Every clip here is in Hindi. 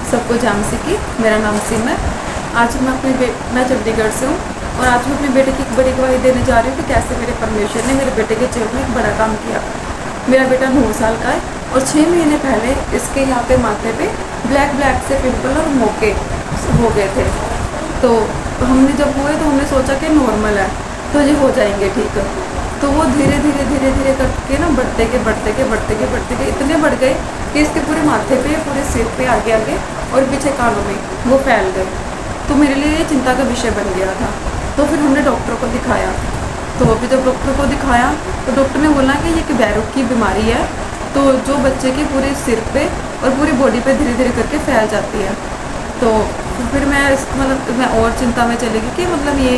सबको झांसी की। मेरा नाम सिम है। आज मैं चंडीगढ़ से हूँ और आज मैं अपने बेटे की एक बड़ी गवाही देने जा रही हूँ कि कैसे मेरे परमेश्वर ने मेरे बेटे के जीवन में एक बड़ा काम किया। मेरा बेटा 9 साल का है और 6 महीने पहले इसके यहाँ पे माथे पे ब्लैक से पिंपल और मोके हो गए थे। तो हमने जब हुए तो हमने सोचा कि नॉर्मल है तो ये हो जाएंगे ठीक। तो वो धीरे धीरे करके ना बढ़ते के इतने बढ़ गए कि इसके पूरे माथे पे, पूरे सिर पे, आगे और पीछे कानों में वो फैल गए। तो मेरे लिए ये चिंता का विषय बन गया था। तो फिर हमने डॉक्टर को दिखाया। तो अभी जब डॉक्टर को दिखाया तो डॉक्टर ने बोला कि ये एक बैरोग की बीमारी है, तो जो बच्चे के पूरे सिर पे और पूरी बॉडी पे धीरे धीरे करके फैल जाती है। तो फिर मैं और चिंता में चली गई कि ये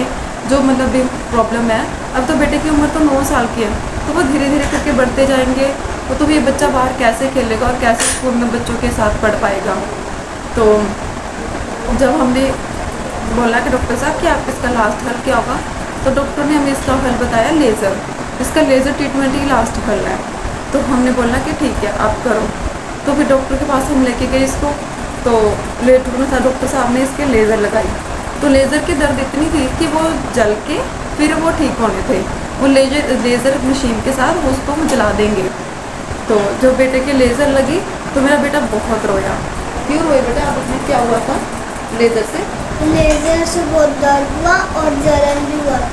जो भी प्रॉब्लम है। अब तो बेटे की उम्र तो 9 साल की है, तो वो धीरे धीरे करके बढ़ते जाएंगे। तो ये बच्चा बाहर कैसे खेलेगा और कैसे स्कूल में बच्चों के साथ पढ़ पाएगा। तो जब हमने बोला कि डॉक्टर साहब कि आप इसका लास्ट हल क्या होगा, तो डॉक्टर ने हमें इसका हल बताया लेज़र। इसका लेज़र ट्रीटमेंट ही लास्ट हल है। तो हमने बोला कि ठीक है आप करो। तो फिर डॉक्टर के पास हम लेके गए इसको। तो डॉक्टर साहब ने इसके लेज़र लगाई। तो लेज़र की दर्द इतनी थी कि वो जल के फिर वो ठीक होने थे। वो लेज़र मशीन के साथ उसको हम जला देंगे। तो जब बेटे के लेज़र लगी तो मेरा बेटा बहुत रोया। क्यों रोए बेटा? आप अपने क्या हुआ था लेज़र से? लेज़र से बहुत दर्द हुआ और जलन भी हुआ था।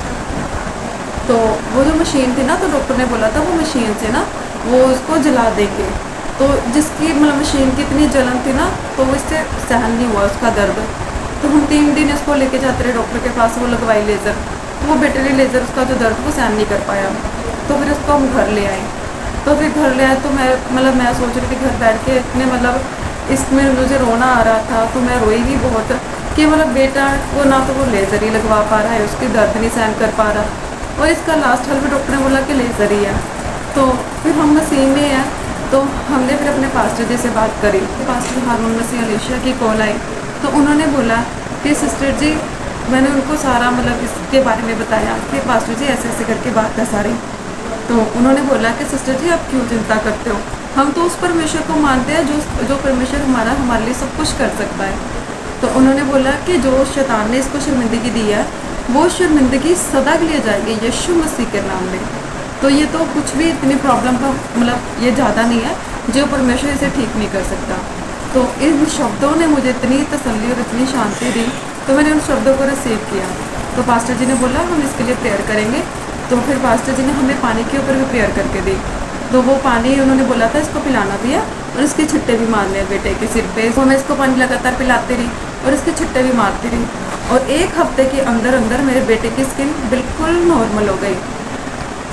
तो वो जो मशीन थी ना, तो डॉक्टर ने बोला था वो मशीन से ना वो उसको जला देंगे। तो जिसकी मशीन की इतनी जलन थी ना, तो वो इससे सहन नहीं हुआ उसका दर्द। तो हम 3 दिन इसको लेके जाते रहे डॉक्टर के पास। वो लगवाई लेज़र, तो वो बेटे ने लेज़र उसका जो दर्द वो सहन नहीं कर पाया। तो फिर उसको हम घर ले आए। तो फिर घर ले आए तो मैं सोच रही थी घर बैठ के इतने इसमें मुझे रोना आ रहा था। तो मैं रोई भी बहुत कि बेटा वो ना तो वो लेज़र ही लगवा पा रहा है, उसकी दर्द नहीं सहन कर पा रहा। और इसका लास्ट हल भी डॉक्टर ने बोला कि लेज़र ही है। तो फिर हम मसीह में हैं। तो हमने फिर अपने पास्टर जी से बात करी। तो पास्टर हारून मसीह अलीशा की कॉल आई। तो उन्होंने बोला कि सिस्टर जी, मैंने उनको सारा इसके बारे में बताया कि पास्टर जी ऐसे करके बात है सारी। तो उन्होंने बोला कि सिस्टर जी आप क्यों चिंता करते हो, हम तो उस परमेश्वर को मानते हैं जो परमेश्वर हमारे लिए सब कुछ कर सकता है। तो उन्होंने बोला कि जो शैतान ने इसको शर्मिंदगी दी है वो शर्मिंदगी सदा के लिए जाएगी यीशु मसीह के नाम में। तो ये तो कुछ भी इतनी प्रॉब्लम का ये ज़्यादा नहीं है जो परमेश्वर इसे ठीक नहीं कर सकता। तो इन शब्दों ने मुझे इतनी तसल्ली और इतनी शांति दी। तो मैंने उन शब्दों को रिसीव किया। तो पास्टर जी ने बोला हम इसके लिए प्रेयर करेंगे। तो फिर पास्टर जी ने हमें पानी के ऊपर भी प्रेयर करके दी। तो वो पानी उन्होंने बोला था इसको पिलाना भी है और इसके छिट्टे भी मारने हैं बेटे के सिर पे। तो मैं इसको पानी लगातार पिलाती रही और इसके छिट्टे भी मारती रही। और 1 हफ्ते के अंदर मेरे बेटे की स्किन बिल्कुल नॉर्मल हो गई।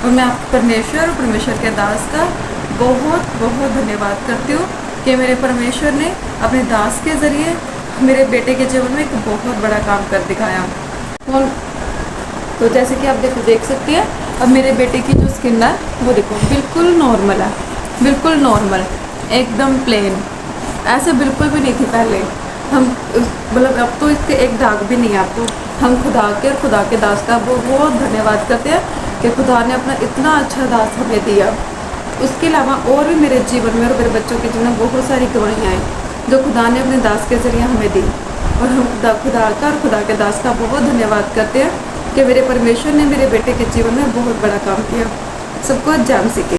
और मैं परमेश्वर के दास का बहुत धन्यवाद करती हूँ कि मेरे परमेश्वर ने अपने दास के ज़रिए मेरे बेटे के जीवन में एक बहुत बड़ा काम कर दिखाया। तो जैसे कि आप देख सकती हैं, अब मेरे बेटे की जो स्किन है वो देखो बिल्कुल नॉर्मल है, बिल्कुल नॉर्मल, एकदम प्लेन। ऐसे बिल्कुल भी नहीं थी पहले। हम अब तो इसके एक दाग भी नहीं है। अब तो हम खुदा के दास का बहुत धन्यवाद करते हैं कि खुदा ने अपना इतना अच्छा दास हमें दिया। उसके अलावा और भी मेरे जीवन में और मेरे बच्चों के जीवन में बहुत सारी गवाहियाँ हैं जो खुदा ने अपने दास के ज़रिए हमें दी। और हम खुदा के दास का बहुत धन्यवाद करते हैं कि मेरे परमेश्वर ने मेरे बेटे के जीवन में बहुत बड़ा काम किया। सबको झांसी के